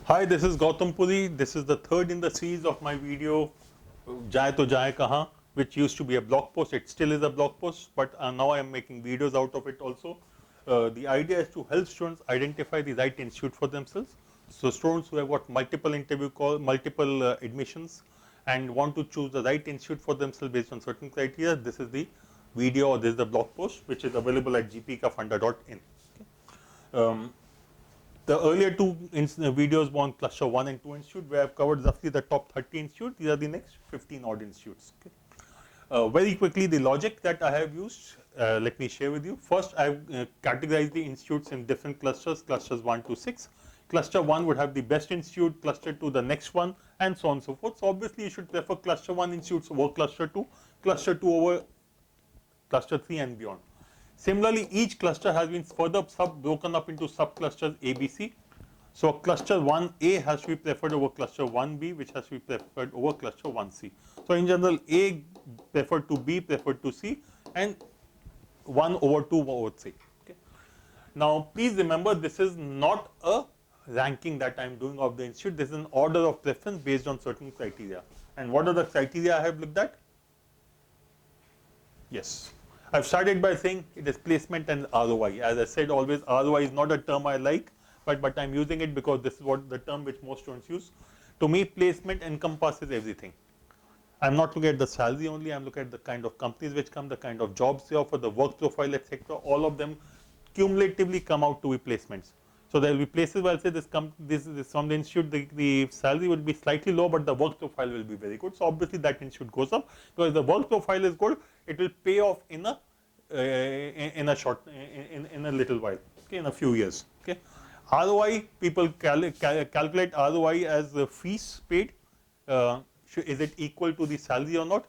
Hi, this is Gautam Puri. This is the third in the series of my video, Jaye To Jaye Kahan, which used to be a blog post. It still is a blog post, but now I am making videos out of it also. The idea is to help students identify the right institute for themselves. So students who have got multiple interview calls, multiple admissions, and want to choose the right institute for themselves based on certain criteria, this is the video or this is the blog post, which is available at gpkafunda.in. The earlier two videos were on cluster 1 and 2 institute, where I have covered roughly the top 30 institutes. These are the next 15 odd institutes. Okay. Very quickly, the logic that I have used, let me share with you. First, I have categorized the institutes in different clusters, clusters 1 to 6. Cluster 1 would have the best institute, cluster 2 the next one, and so on and so forth. So obviously, you should prefer cluster 1 institutes over cluster 2 over cluster 3 and beyond. Similarly, each cluster has been further broken up into subclusters A, B, C. So cluster 1A has to be preferred over cluster 1B, which has to be preferred over cluster 1C. So in general, A preferred to B, preferred to C, and 1 over 2 over 3. Okay. Now, please remember, this is not a ranking that I am doing of the institute. This is an order of preference based on certain criteria. And what are the criteria I have looked at? Yes. I've started by saying it is placement and ROI. As I said, always ROI is not a term I like, but I'm using it because this is what the term which most students use. To me, placement encompasses everything. I'm not looking at the salary only, I'm looking at the kind of companies which come, the kind of jobs they offer, the work profile, etc. All of them cumulatively come out to be placements. So there will be places where I'll say this from the institute, the salary will be slightly low, but the work profile will be very good. So obviously that institute goes up, because if the work profile is good, it will pay off in a little while, okay, in a few years. Okay. ROI, people calculate ROI as the fees paid. Is it equal to the salary or not?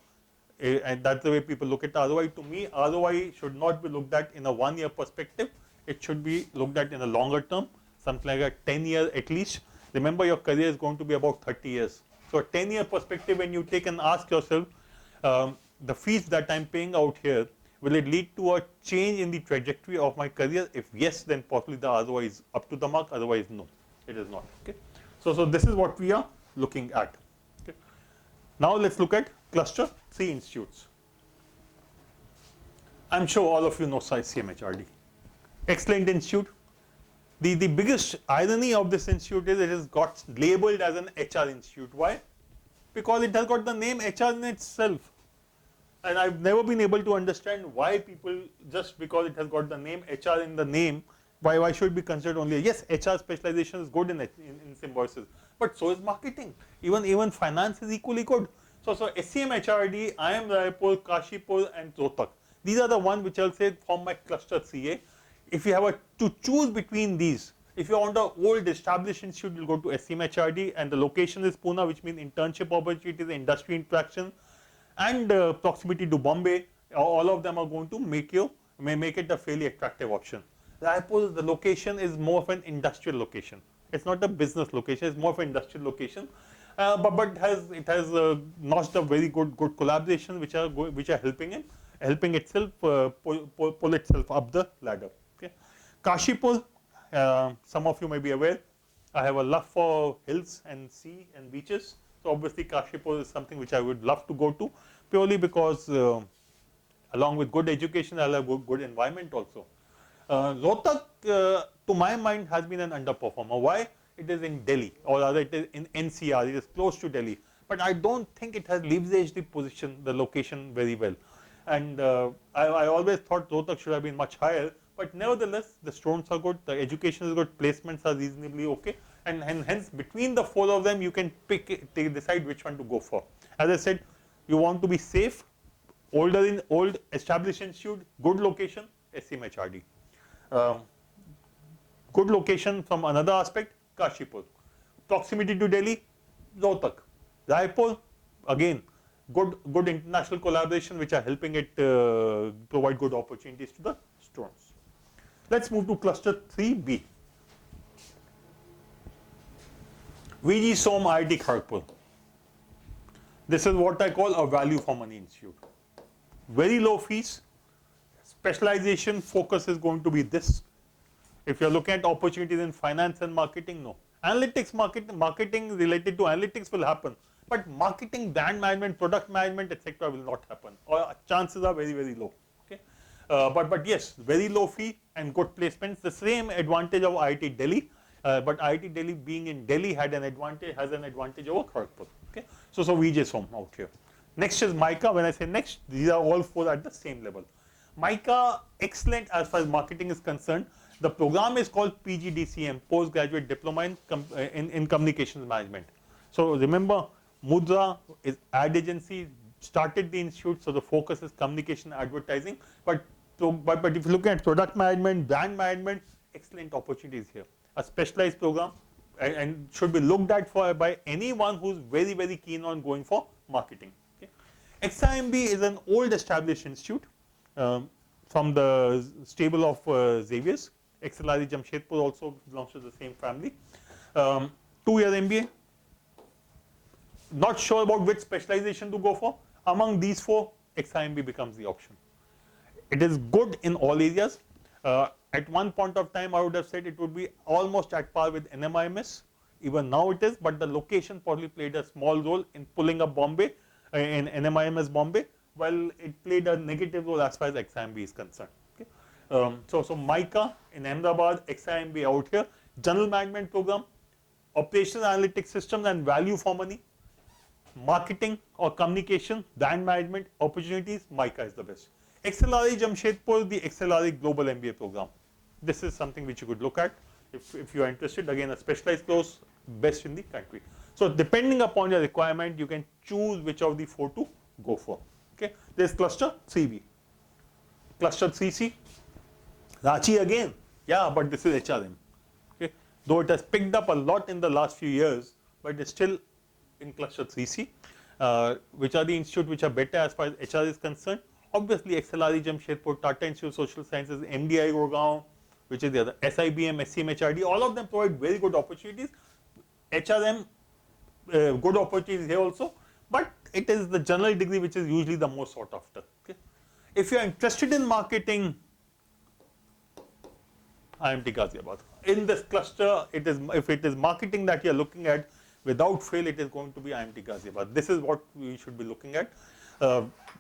And that's the way people look at ROI. To me, ROI should not be looked at in a 1 year perspective. It should be looked at in a longer term, something like a 10 year at least. Remember, your career is going to be about 30 years. So a 10 year perspective, when you take and ask yourself, the fees that I'm paying out here, will it lead to a change in the trajectory of my career? If yes, then possibly the ROI is up to the mark. Otherwise, no, it is not. Okay. So this is what we are looking at. Okay. Now let's look at cluster 3 institutes. I'm sure all of you know CMHRD. Excellent institute. The biggest irony of this institute is it has got labeled as an HR institute. Why? Because it has got the name HR in itself. And I've never been able to understand why people, just because it has got the name HR in the name, why should it be considered only? Yes, HR specialization is good in Symbiosis, but so is marketing. Even finance is equally good. So SCM HRD, IIM Raipur, Kashipur, and Rohtak. These are the ones which I'll say form my cluster 3A. If you have to choose between these, if you want an old established institute, you'll go to SCM HRD, and the location is Pune, which means internship opportunities, industry interaction, and proximity to Bombay. All of them are going to make it a fairly attractive option. Raipur, the location is more of an industrial location. It's not a business location, it's more of an industrial location. But it has notched up very good collaboration which are helping itself pull itself up the ladder. Okay. Kashipur, some of you may be aware, I have a love for hills and sea and beaches. So obviously Kashipur is something which I would love to go to, purely because along with good education, I'll have good environment also. Rohtak, to my mind, has been an underperformer. Why? It is in Delhi, or rather it is in NCR, it is close to Delhi. But I don't think it has leveraged the location very well. And I always thought Rohtak should have been much higher, but nevertheless, the students are good, the education is good, placements are reasonably okay, and hence between the 4 of them, you can decide which one to go for. As I said, you want to be safe, old established institute, good location, SCM HRD. Good location from another aspect, Kashipur. Proximity to Delhi, Rohtak. Raipur, again, good international collaboration which are helping it provide good opportunities to the students. Let's move to cluster 3B. VG SOM IIT Kharagpur. This is what I call a value for money institute. Very low fees, specialization focus is going to be this. If you're looking at opportunities in finance and marketing, no. Analytics marketing related to analytics will happen, but marketing, brand management, product management, etc. will not happen, or chances are very, very low. Okay, but yes, very low fee and good placements. The same advantage of IIT Delhi, but IIT Delhi being in Delhi has an advantage over Kharagpur. Okay, so VJ Som out here. Next is MICA. When I say next, these are all four at the same level. MICA, excellent as far as marketing is concerned. The program is called PGDCM, Postgraduate Diploma in Communications Management. So remember, Mudra is ad agency, started the institute, so the focus is communication advertising. But if you look at product management, brand management, excellent opportunities here. A specialized program and should be looked at by anyone who's very, very keen on going for marketing. Okay. XIMB is an old established institute from the stable of Xavier's. XLRE Jamshedpur also belongs to the same family. 2-year MBA. Not sure about which specialization to go for. Among these four, XIMB becomes the option. It is good in all areas. At one point of time, I would have said it would be almost at par with NMIMS. Even now it is, but the location probably played a small role in pulling up Bombay, in NMIMS Bombay, while it played a negative role as far as XIMB is concerned. So MICA in Ahmedabad, XIMB out here, general management program, operational analytics systems and value for money, marketing or communication, brand management, opportunities, MICA is the best. XLRE Jamshedpur, the XLRE Global MBA program. This is something which you could look at if you are interested. Again, a specialized course, best in the country. So depending upon your requirement, you can choose which of the four to go for. Okay, there's cluster 3B, cluster 3C, Ranchi again, yeah, but this is HRM. Okay, though it has picked up a lot in the last few years, but it's still in cluster 3C. Which are the institutes which are better as far as HR is concerned? Obviously, XLRE Jamshedpur, Tata Institute of Social Sciences, MDI Gurgaon, which is the other, SIBM, SCM, all of them provide very good opportunities. HRM, good opportunities here also, but it is the general degree which is usually the most sought after. Okay. If you are interested in marketing, IMT Ghaziabad. In this cluster, if it is marketing that you are looking at, without fail, it is going to be IMT Ghaziabad. This is what we should be looking at.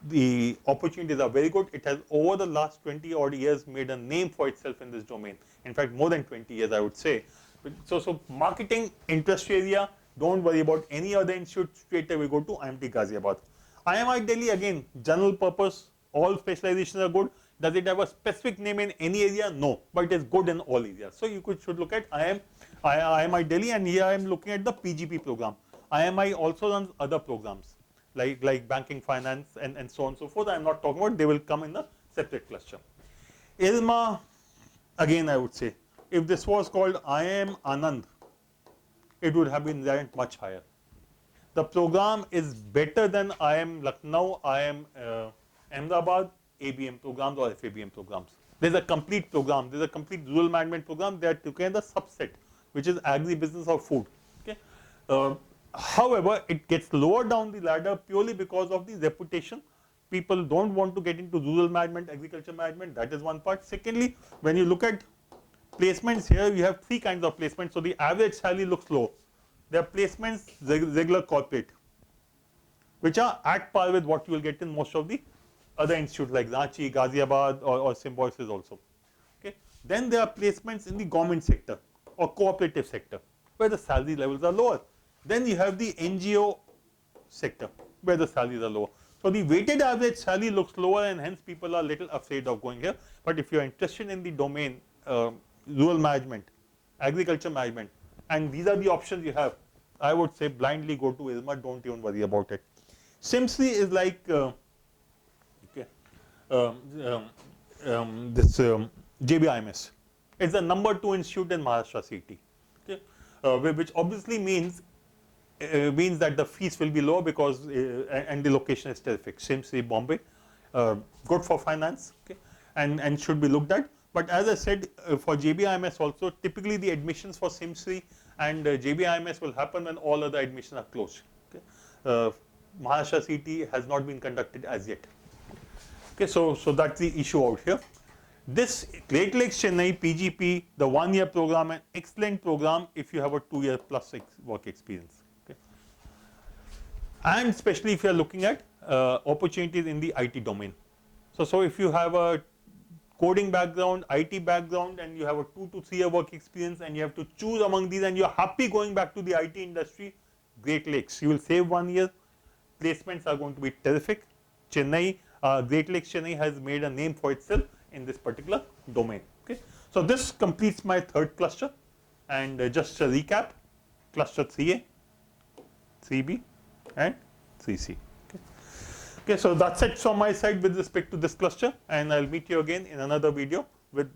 The opportunities are very good. It has over the last 20 odd years made a name for itself in this domain. In fact, more than 20 years, I would say. So marketing, interest area, don't worry about any other institute, straight away go to IMT Ghaziabad. IMI Delhi, again, general purpose, all specializations are good. Does it have a specific name in any area? No, but it is good in all areas. So you should look at IMI Delhi, and here I am looking at the PGP program. IMI also runs other programs like banking, finance, and so on and so forth. I am not talking about, they will come in a separate cluster. ILMA, again I would say, if this was called IIM Anand, it would have been ranked much higher. The program is better than IIM Lucknow, IIM Ahmedabad, ABM programs or FABM programs. There's a complete program, there's a complete rural management program. They are together subset, which is agri-business or food. Okay. However, it gets lower down the ladder purely because of the reputation. People don't want to get into rural management, agriculture management. That is one part. Secondly, when you look at placements here, you have three kinds of placements. So the average salary looks low. There are placements, regular corporate, which are at par with what you will get in most of the other institutes like Ranchi, Ghaziabad or Symbiosis also. Okay. Then there are placements in the government sector or cooperative sector where the salary levels are lower. Then you have the NGO sector where the salaries are lower. So the weighted average salary looks lower, and hence people are a little afraid of going here. But if you are interested in the domain, rural management, agriculture management, and these are the options you have, I would say blindly go to ILMA, don't even worry about it. SIMSRI is like this JBIMS. It's the number 2 institute in Maharashtra CT, okay? Which obviously means that the fees will be lower because and the location is terrific. SIMSRI Bombay, good for finance, okay, and should be looked at. But as I said, for JBIMS also, typically the admissions for SIMSRI and JBIMS will happen when all other admissions are closed. Okay? Maharashtra CT has not been conducted as yet. Okay, so that's the issue out here. This Great Lakes Chennai PGP, the 1-year program, an excellent program if you have a 2-year plus work experience. Okay. And especially if you are looking at opportunities in the IT domain. So if you have a coding background, IT background, and you have a 2 to 3 year work experience, and you have to choose among these, and you're happy going back to the IT industry, Great Lakes. You will save 1 year. Placements are going to be terrific. Chennai, Great Lakes Chennai has made a name for itself in this particular domain. Okay. So this completes my third cluster, and just a recap: cluster 3A, 3B, and 3C. Okay, so that's it from my side with respect to this cluster, and I'll meet you again in another video with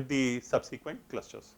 the subsequent clusters.